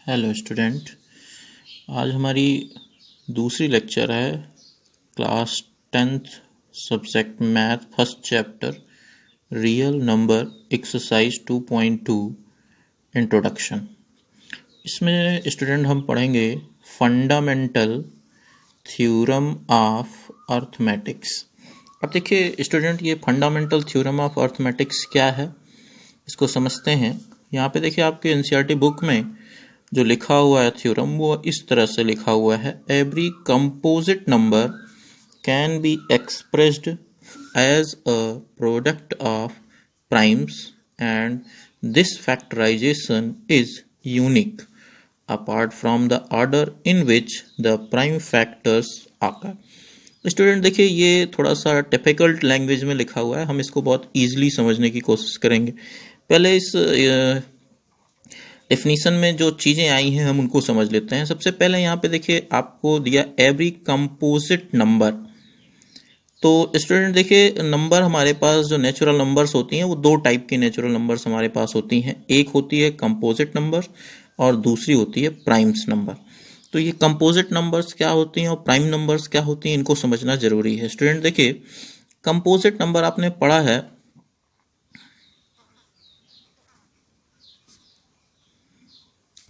Hello student. आज हमारी दूसरी लेक्चर है class 10th subject math first chapter real number exercise 2.2 introduction. इसमें स्टूडेंट हम पढ़ेंगे फंडामेंटल थ्योरम ऑफ अर्थमेटिक्स। अब देखिए स्टूडेंट, ये फंडामेंटल थ्योरम ऑफ अर्थमेटिक्स क्या है इसको समझते हैं। यहाँ पे देखिए आपके एनसीईआरटी बुक में जो लिखा हुआ है थ्योरम वो इस तरह से लिखा हुआ है, every composite number can be expressed as a product of primes and this factorisation is unique apart from the order in which the prime factors occur. Student देखिए, ये थोड़ा सा डिफिकल्ट लैंग्वेज में लिखा हुआ है, हम इसको बहुत ईजिली समझने की कोशिश करेंगे। पहले इस डेफिनीशन में जो चीज़ें आई हैं हम उनको समझ लेते हैं। सबसे पहले यहाँ पे देखिए आपको दिया एवरी कंपोजिट नंबर। तो स्टूडेंट देखिए, नंबर हमारे पास जो नेचुरल नंबर्स होती हैं वो दो टाइप की नेचुरल नंबर्स हमारे पास होती हैं। एक होती है कंपोजिट नंबर और दूसरी होती है प्राइम्स नंबर। तो ये कंपोजिट नंबर्स क्या होती हैं और प्राइम नंबर्स क्या होती हैं, इनको समझना जरूरी है। स्टूडेंट देखिए, कंपोजिट नंबर आपने पढ़ा है,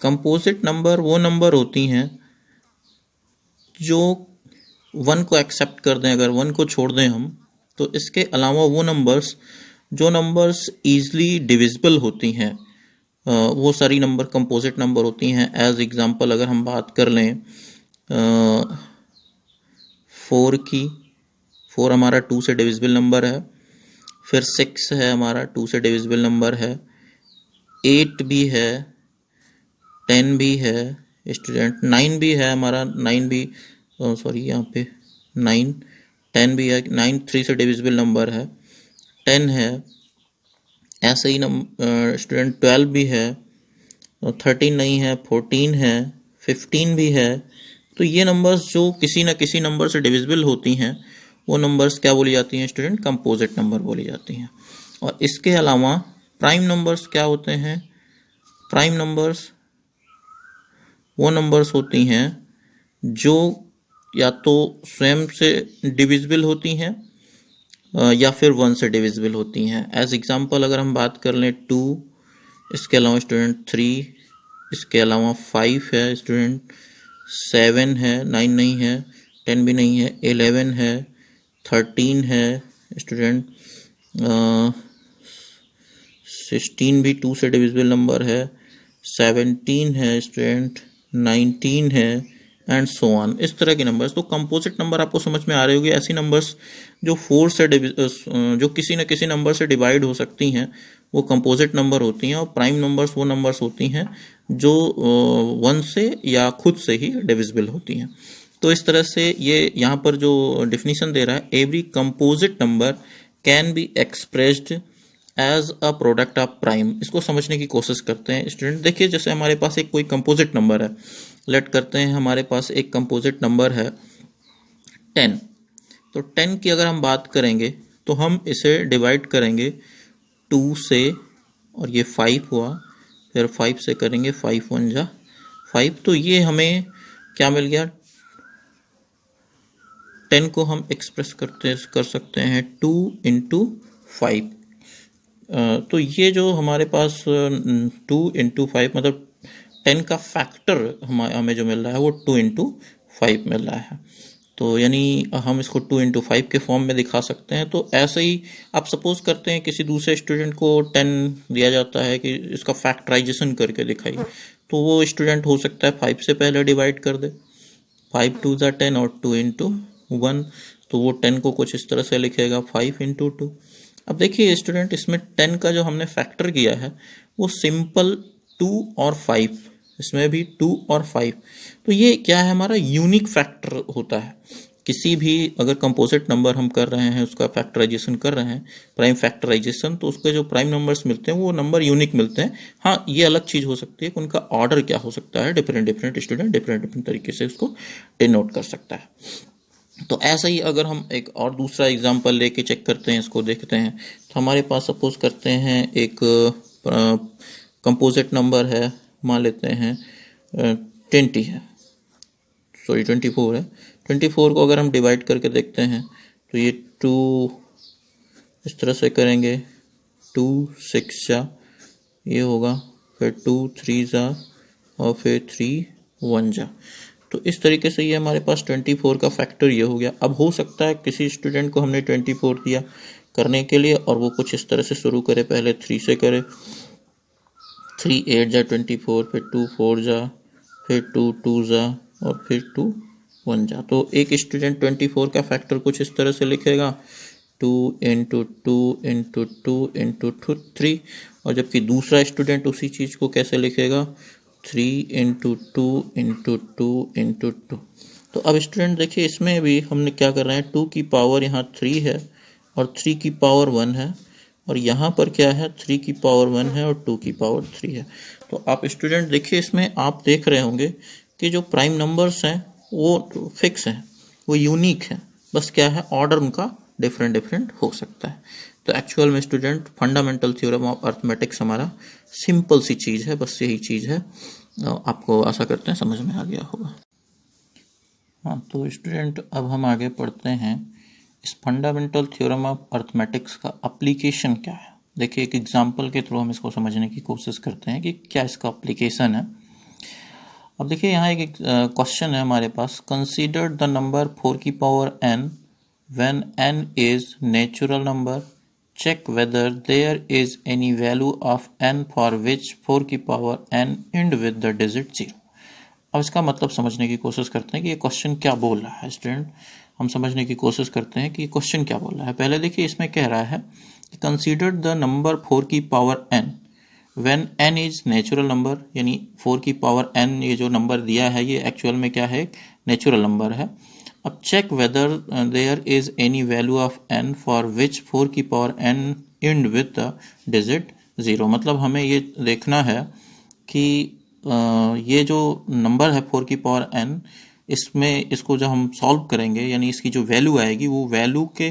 कंपोजिट नंबर वो नंबर होती हैं जो वन को एक्सेप्ट कर दें, अगर वन को छोड़ दें हम, तो इसके अलावा वो नंबर्स जो नंबर्स ईजिली डिविजिबल होती हैं वो सारी नंबर कंपोजिट नंबर होती हैं। एज एग्जांपल अगर हम बात कर लें 4 की, 4 हमारा 2 से डिविजिबल नंबर है, फिर 6 है हमारा 2 से डिविजिबल नंबर है, 8 भी है, 10 भी है स्टूडेंट, 9 भी है हमारा, 9 भी सॉरी यहाँ पे 9, 10 भी है, 9 3 से डिविजिबल नंबर है, 10 है। ऐसे ही स्टूडेंट 12 भी है, 13 नहीं है, 14 है, 15 भी है। तो ये नंबर्स जो किसी न किसी नंबर से डिविजिबल होती हैं वो नंबर्स क्या बोली जाती हैं स्टूडेंट? कंपोजिट नंबर बोली जाती हैं। और इसके अलावा प्राइम नंबर्स क्या होते हैं? प्राइम नंबर्स वो नंबर्स होती हैं जो या तो स्वयं से डिविजिबल होती हैं या फिर 1 से डिविजिबल होती हैं। एज एग्जांपल अगर हम बात कर लें 2, इसके अलावा स्टूडेंट 3, इसके अलावा 5 है स्टूडेंट, 7 है, 9 नहीं है, 10 भी नहीं है, 11 है, 13 है स्टूडेंट, 16 भी 2 से डिविजिबल नंबर है, 17 है स्टूडेंट, 19 है एंड सो ऑन। इस तरह के नंबर्स। तो कंपोजिट नंबर आपको समझ में आ रहे होंगे, ऐसी नंबर्स जो 4 से जो किसी न किसी नंबर से डिवाइड हो सकती हैं वो कंपोजिट नंबर होती हैं। और प्राइम नंबर्स वो नंबर्स होती हैं जो 1 से या खुद से ही डिविजिबल होती हैं। तो इस तरह से ये यहाँ पर जो डिफिनीशन दे रहा है, every composite number can be expressed as a product of prime, इसको समझने की कोशिश करते हैं। स्टूडेंट देखिए, जैसे हमारे पास एक कोई कंपोजिट नंबर है, लेट करते हैं हमारे पास एक कंपोजिट नंबर है 10। तो 10 की अगर हम बात करेंगे तो हम इसे डिवाइड करेंगे 2 से, और ये 5 हुआ, फिर 5 से करेंगे, 5 1 जा 5, तो ये हमें क्या मिल गया? 10 को हम एक्सप्रेस कर सकते हैं 2 इंटू 5। तो ये जो हमारे पास 2 इंटू 5 मतलब 10 का फैक्टर हमें जो मिल रहा है वो 2 इंटू 5 मिल रहा है। तो यानी हम इसको 2 इंटू 5 के फॉर्म में दिखा सकते हैं। तो ऐसे ही आप सपोज करते हैं किसी दूसरे स्टूडेंट को 10 दिया जाता है कि इसका फैक्टराइजेशन करके दिखाइए, तो वो स्टूडेंट हो सकता है 5 से पहले डिवाइड कर दे, 5 2 ज़ा 10 और 2 इंटू 1, तो वो 10 को कुछ इस तरह से लिखेगा 5 इंटू 2। अब देखिए स्टूडेंट, इसमें 10 का जो हमने फैक्टर किया है वो सिंपल 2 और 5, इसमें भी 2 और 5। तो ये क्या है? हमारा यूनिक फैक्टर होता है। किसी भी अगर कंपोजिट नंबर हम कर रहे हैं, उसका फैक्टराइजेशन कर रहे हैं, प्राइम फैक्टराइजेशन, तो उसके जो प्राइम नंबर्स मिलते हैं वो नंबर यूनिक मिलते हैं। हाँ, ये अलग चीज़ हो सकती है कि उनका ऑर्डर क्या हो सकता है, डिफरेंट स्टूडेंट डिफरेंट तरीके से उसको डिनोट कर सकता है। तो ऐसा ही अगर हम एक और दूसरा एग्जांपल लेके चेक करते हैं, इसको देखते हैं, तो हमारे पास सपोज करते हैं एक कंपोजिट नंबर है, मान लेते हैं 20 है, सॉरी 24 है। 24 को अगर हम डिवाइड करके देखते हैं तो ये 2 इस तरह से करेंगे, 2 6 जा ये होगा, फिर 2 3 जा और फिर 3 1 जा। तो इस तरीके से ये हमारे पास 24 का फैक्टर ये हो गया। अब हो सकता है किसी स्टूडेंट को हमने 24 दिया करने के लिए और वो कुछ इस तरह से शुरू करे, पहले 3 से करे, 3 8 जा 24, फिर 2 4 जा, फिर 2 2 जा और फिर 2 1 जा। तो एक स्टूडेंट 24 का फैक्टर कुछ इस तरह से लिखेगा, 2 इंटू 2 इंटू 2 इंटू 3, और जबकि दूसरा स्टूडेंट उसी चीज़ को कैसे लिखेगा, 3 इंटू 2 इंटू 2 इंटू 2। तो अब स्टूडेंट देखिए इसमें भी हमने क्या कर रहे हैं, 2 की पावर यहाँ 3 है और 3 की पावर 1 है, और यहाँ पर क्या है, 3 की पावर 1 है और 2 की पावर 3 है। तो आप स्टूडेंट देखिए इसमें आप देख रहे होंगे कि जो प्राइम नंबर्स हैं वो फिक्स हैं, वो यूनिक है, बस क्या है ऑर्डर उनका डिफरेंट हो सकता है। तो एक्चुअल में student fundamental theorem of arithmetics हमारा सिंपल सी चीज़ है, बस यही चीज़ है। आपको आशा करते हैं समझ में आ गया होगा। हाँ, तो स्टूडेंट अब हम आगे पढ़ते हैं इस फंडामेंटल थ्योरम ऑफ अर्थमेटिक्स का एप्लीकेशन क्या है। देखिए एक एग्जांपल के थ्रू हम इसको समझने की कोशिश करते हैं कि क्या इसका एप्लीकेशन है। अब देखिए यहाँ एक क्वेश्चन है हमारे पास, कंसीडर द नंबर 4 की power n when n is natural number, check whether there is any value of n for which 4 की power n end with the digit 0। अब इसका मतलब समझने की कोशिश करते हैं कि ये क्वेश्चन क्या बोल रहा है। स्टूडेंट हम समझने की कोशिश करते हैं कि ये क्वेश्चन क्या बोल रहा है। पहले देखिए इसमें कह रहा है कि कंसीडर द नंबर 4 की power n when n is natural number, यानी 4 की पावर n ये जो नंबर दिया है ये एक्चुअल में क्या है, नेचुरल नंबर है। अब check whether there is any value of n for which 4 की power n end with the digit 0। मतलब हमें ये देखना है कि ये जो नंबर है 4 की पावर n, इसमें इसको जब हम सॉल्व करेंगे यानी इसकी जो वैल्यू आएगी वो वैल्यू के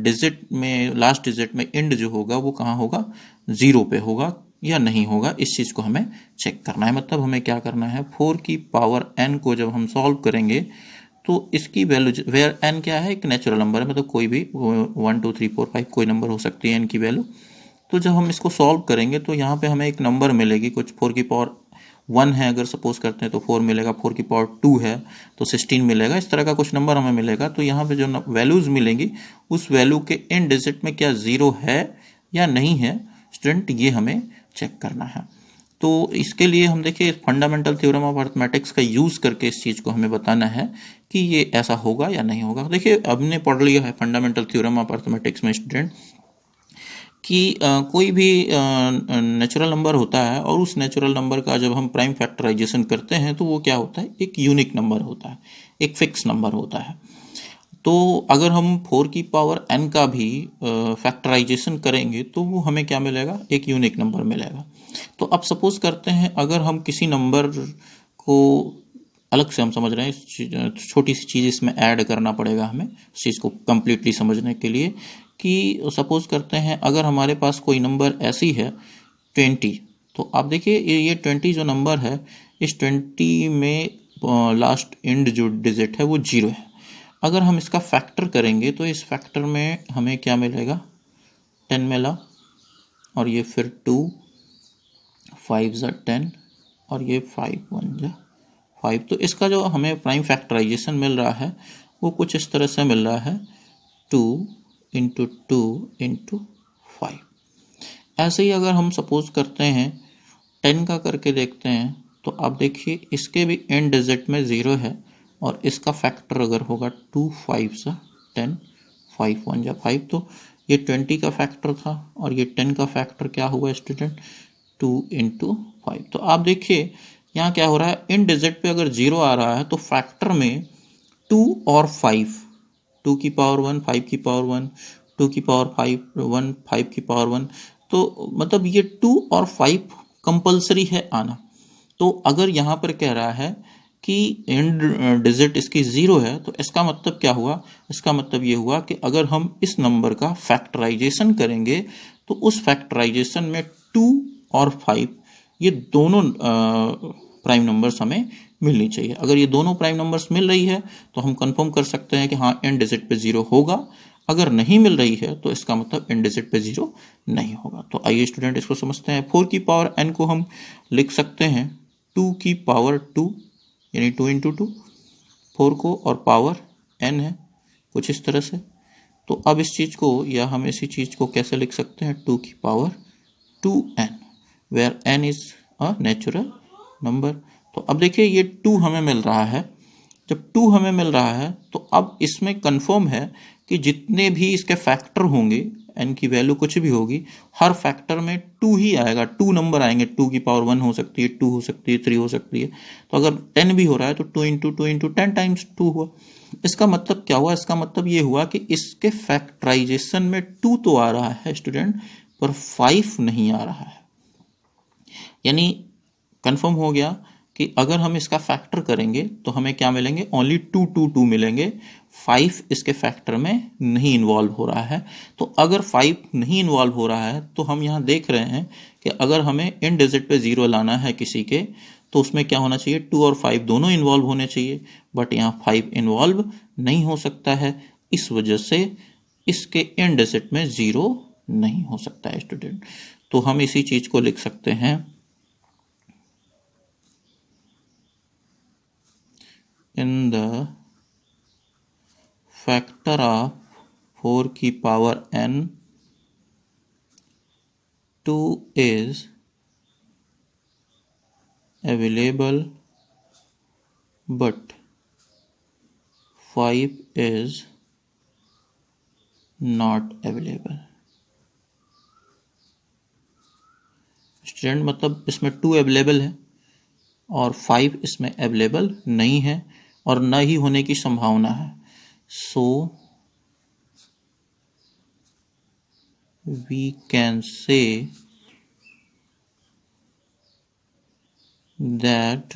डिजिट में, लास्ट डिजिट में एंड जो होगा वो कहाँ होगा, 0 पे होगा या नहीं होगा, इस चीज़ को हमें चेक करना है। मतलब हमें क्या करना है, 4 की पावर n को जब हम सॉल्व करेंगे तो इसकी वैल्यू, वेयर n क्या है, एक नेचुरल नंबर है, मतलब कोई भी 1 2 3 4 5 कोई नंबर हो सकती है n की वैल्यू। तो जब हम इसको सॉल्व करेंगे तो यहाँ पे हमें एक नंबर मिलेगी, कुछ 4 की पावर 1 है अगर सपोज करते हैं तो 4 मिलेगा, 4 की पावर 2 है तो 16 मिलेगा, इस तरह का कुछ नंबर हमें मिलेगा। तो यहाँ पे जो वैल्यूज मिलेंगी उस वैल्यू के एंड डिजिट में क्या 0 है या नहीं है स्टूडेंट, ये हमें चेक करना है। तो इसके लिए हम देखिए फंडामेंटल थ्योरम ऑफ अर्थमेटिक्स का यूज करके इस चीज को हमें बताना है कि ये ऐसा होगा या नहीं होगा। देखिए हमने पढ़ लिया है फंडामेंटल थ्योरम ऑफ अर्थमेटिक्स में स्टूडेंट कि कोई भी नेचुरल नंबर होता है और उस नेचुरल नंबर का जब हम प्राइम फैक्टराइजेशन करते हैं तो वो क्या होता है, एक यूनिक नंबर होता है, एक फिक्स नंबर होता है। तो अगर हम 4 की पावर n का भी फैक्टराइजेशन करेंगे तो वो हमें क्या मिलेगा, एक यूनिक नंबर मिलेगा। तो अब सपोज करते हैं अगर हम किसी नंबर को अलग से, हम समझ रहे हैं छोटी सी चीज़ इसमें ऐड करना पड़ेगा हमें उस चीज़ को कंप्लीटली समझने के लिए, कि सपोज करते हैं अगर हमारे पास कोई नंबर ऐसी है 20, तो आप देखिए ये 20 जो नंबर है, इस 20 में लास्ट एंड जो डिजिट है वो 0 है। अगर हम इसका फैक्टर करेंगे तो इस फैक्टर में हमें क्या मिलेगा, 10 मिला, और ये फिर 2 5 ज़ा 10 और ये 5 1 ज़ा 5। तो इसका जो हमें प्राइम फैक्टराइजेशन मिल रहा है वो कुछ इस तरह से मिल रहा है, 2 इंटू 2 इंटू 5। ऐसे ही अगर हम सपोज करते हैं 10 का करके देखते हैं तो आप देखिए इसके भी एंड डिजिट में 0 है और इसका फैक्टर अगर होगा 2 5 ज़ा 10 5 1 ज़ा 5, तो ये 20 का फैक्टर था और ये 10 का फैक्टर क्या हुआ स्टूडेंट, 2 इंटू 5। तो आप देखिए यहाँ क्या हो रहा है, इन डिजिट पे अगर 0 आ रहा है तो फैक्टर में 2 और 5, 2 की पावर 1 5 की पावर 1, 2 की पावर 5 1 5 की पावर 1, तो मतलब ये 2 और 5 कंपलसरी है आना। तो अगर यहाँ पर कह रहा है कि एंड डिजिट इसकी 0 है तो इसका मतलब क्या हुआ, इसका मतलब ये हुआ कि अगर हम इस नंबर का फैक्टराइजेशन करेंगे तो उस फैक्टराइजेशन में 2 और 5 ये दोनों प्राइम नंबर्स हमें मिलनी चाहिए। अगर ये दोनों प्राइम नंबर्स मिल रही है तो हम कंफर्म कर सकते हैं कि हाँ एंड डिजिट पे 0 होगा। अगर नहीं मिल रही है तो इसका मतलब एंड डिजिट पे 0 नहीं होगा। तो आइए स्टूडेंट इसको समझते हैं। 4 की पावर n को हम लिख सकते हैं 2 की पावर 2 यानी 2 इंटू 2 4 को, और पावर n है कुछ इस तरह से। तो अब इस चीज़ को या हम इसी चीज़ को कैसे लिख सकते हैं 2 की power 2n where n is a natural number. तो अब देखिए ये 2 हमें मिल रहा है। जब 2 हमें मिल रहा है तो अब इसमें कंफर्म है कि जितने भी इसके फैक्टर होंगे n की वैल्यू कुछ भी होगी, हर फैक्टर में 2 ही आएगा, 2 नंबर आएंगे। 2 की पावर 1 हो सकती है, 2 हो सकती है, 3 हो सकती है। तो अगर 10 भी हो रहा है तो 2 इंटू 2 इंटू 10 टाइम्स 2 हुआ। इसका मतलब क्या हुआ? इसका मतलब ये हुआ कि इसके फैक्टराइजेशन में 2 तो आ रहा है स्टूडेंट, पर 5 नहीं आ रहा है। यानी कंफर्म हो गया कि अगर हम इसका फैक्टर करेंगे तो हमें क्या मिलेंगे? ओनली 2 2 2 मिलेंगे। 5 इसके फैक्टर में नहीं इन्वॉल्व हो रहा है। तो अगर 5 नहीं इन्वॉल्व हो रहा है तो हम यहाँ देख रहे हैं कि अगर हमें इन डिजिट पे 0 लाना है किसी के, तो उसमें क्या होना चाहिए? 2 और 5 दोनों इन्वॉल्व होने चाहिए, बट यहाँ 5 इन्वॉल्व नहीं हो सकता है। इस वजह से इसके इन डिजिट में 0 नहीं हो सकता है स्टूडेंट। तो हम इसी चीज को लिख सकते हैं in the factor of 4 की power n 2 is available but 5 is not available। Student मतलब इसमें 2 अवेलेबल है और 5 इसमें अवेलेबल नहीं है और न ही होने की संभावना है। So we can say that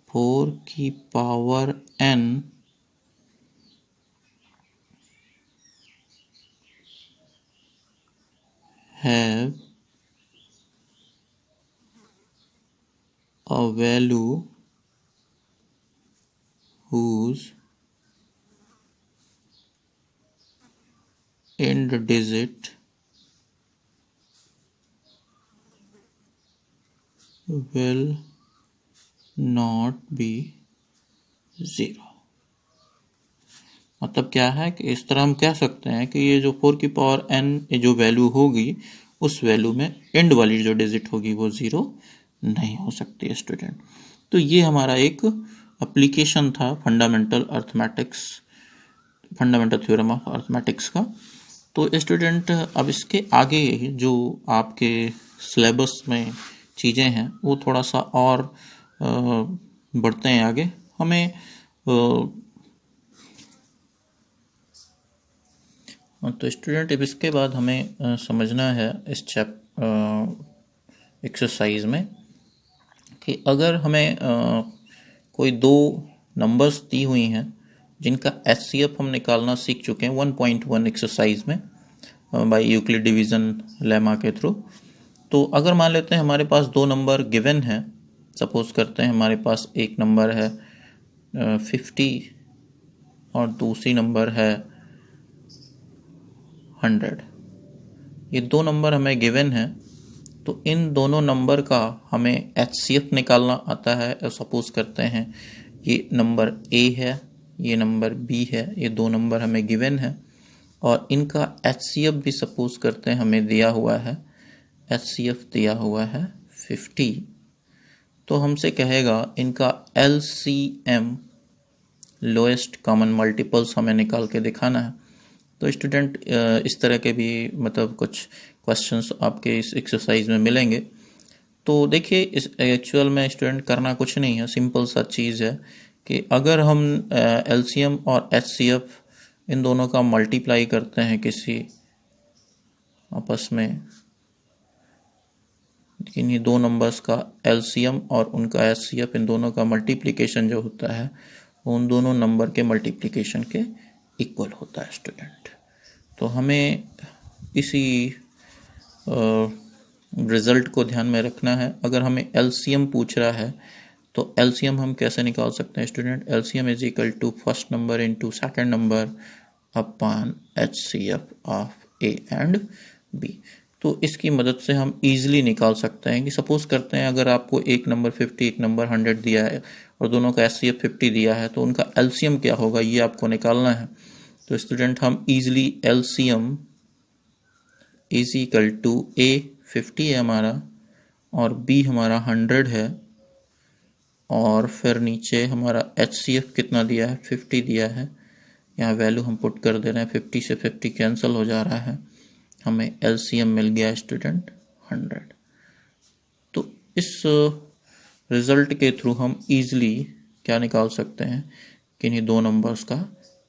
4 की power n have a value whose end digit will not be 0। मतलब क्या है कि इस तरह हम कह सकते हैं कि ये जो 4 की पावर n जो वैल्यू होगी उस वैल्यू में एंड वाली जो डिजिट होगी वो 0 नहीं हो सकती है स्टूडेंट। तो ये हमारा एक एप्लीकेशन था फंडामेंटल थ्योरम ऑफ अर्थमेटिक्स का। तो स्टूडेंट अब इसके आगे जो आपके सिलेबस में चीज़ें हैं वो थोड़ा सा और बढ़ते हैं आगे। हमें तो स्टूडेंट अब इसके बाद हमें समझना है इस एक्सरसाइज में कि अगर हमें कोई दो नंबर्स दी हुई हैं जिनका HCF हम निकालना सीख चुके हैं 1.1 एक्सरसाइज में बाय यूक्लिड डिवीज़न लेमा के थ्रू। तो अगर मान लेते हैं हमारे पास दो नंबर गिवन हैं, सपोज करते हैं हमारे पास एक नंबर है 50 और दूसरी नंबर है 100। ये दो नंबर हमें गिवन है, तो इन दोनों नंबर का हमें HCF निकालना आता है। सपोज करते हैं ये नंबर A है, ये नंबर B है, ये दो नंबर हमें गिवन है और इनका HCF भी सपोज करते हैं हमें दिया हुआ है। HCF दिया हुआ है 50। तो हमसे कहेगा इनका LCM लोएस्ट कॉमन मल्टीपल्स हमें निकाल के दिखाना है। तो स्टूडेंट इस तरह के भी मतलब कुछ क्वेश्चंस आपके इस एक्सरसाइज में मिलेंगे। तो देखिए इस एक्चुअल में स्टूडेंट करना कुछ नहीं है, सिंपल सा चीज़ है कि अगर हम LCM और HCF इन दोनों का मल्टीप्लाई करते हैं किसी आपस में, लेकिन ये दो नंबर्स का LCM और उनका HCF इन दोनों का मल्टीप्लिकेशन जो होता है उन दोनों नंबर के मल्टीप्लिकेशन के इक्वल होता है स्टूडेंट। तो हमें इसी रिजल्ट को ध्यान में रखना है। अगर हमें एलसीएम पूछ रहा है तो एलसीएम हम कैसे निकाल सकते हैं student? LCM is equal to first number into second number upon HCF of A and B. तो इसकी मदद से हम इजीली निकाल सकते हैं कि सपोज करते हैं अगर आपको एक नंबर 50 एक नंबर 100 दिया है और दोनों का एचसीएफ 50 दिया है तो उनका एलसीएम क्या होगा ये आपको निकालना है। तो स्टूडेंट हम easily LCM is equal to A 50 है हमारा और बी हमारा 100 है और फिर नीचे हमारा एचसीएफ कितना दिया है? 50 दिया है। यहाँ वैल्यू हम पुट कर दे रहे हैं, 50 से 50 कैंसिल हो जा रहा है, हमें एलसीएम मिल गया स्टूडेंट 100। तो इस रिजल्ट के थ्रू हम इजीली क्या निकाल सकते हैं कि इन्हीं दो नंबर्स का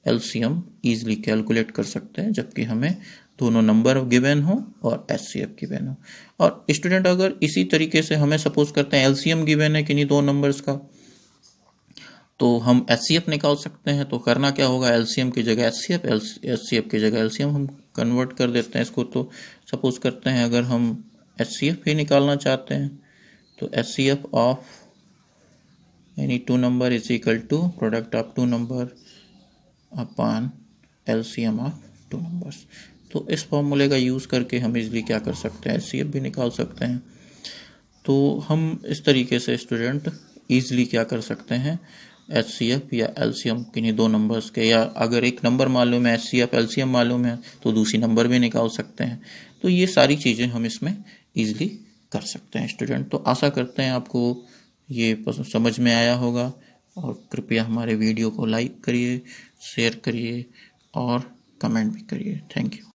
एलसीएम इजीली कैलकुलेट कर सकते हैं जबकि हमें दोनों नंबर गिवन हो और एचसीएफ गिवन हो। और स्टूडेंट अगर इसी तरीके से हमें सपोज करते हैं एलसीएम गिवन है किन्हीं दो नंबर्स का तो हम एचसीएफ निकाल सकते हैं। तो करना क्या होगा? एलसीएम की जगह एचसीएफ, एचसीएफ की जगह एलसीएम हम कन्वर्ट कर देते हैं इसको। तो सपोज करते हैं अगर हम एचसीएफ ही निकालना चाहते हैं तो HCF of any two number is equal to product of two number upon LCM of two numbers. तो इस फॉर्मूले का यूज़ करके हम इजीली क्या कर सकते हैं? एचसीएफ भी निकाल सकते हैं। तो हम इस तरीके से स्टूडेंट ईजिली क्या कर सकते हैं? एचसीएफ या एलसीएम किन्हीं दो नंबर्स के, या अगर एक नंबर मालूम है एचसीएफ एलसीएम मालूम है तो दूसरी नंबर भी निकाल सकते हैं। तो ये सारी चीज़ें हम इसमें ईजिली कर सकते हैं स्टूडेंट। तो आशा करते हैं आपको ये समझ में आया होगा और कृपया हमारे वीडियो को लाइक करिए, शेयर करिए और कमेंट भी करिए। Thank you.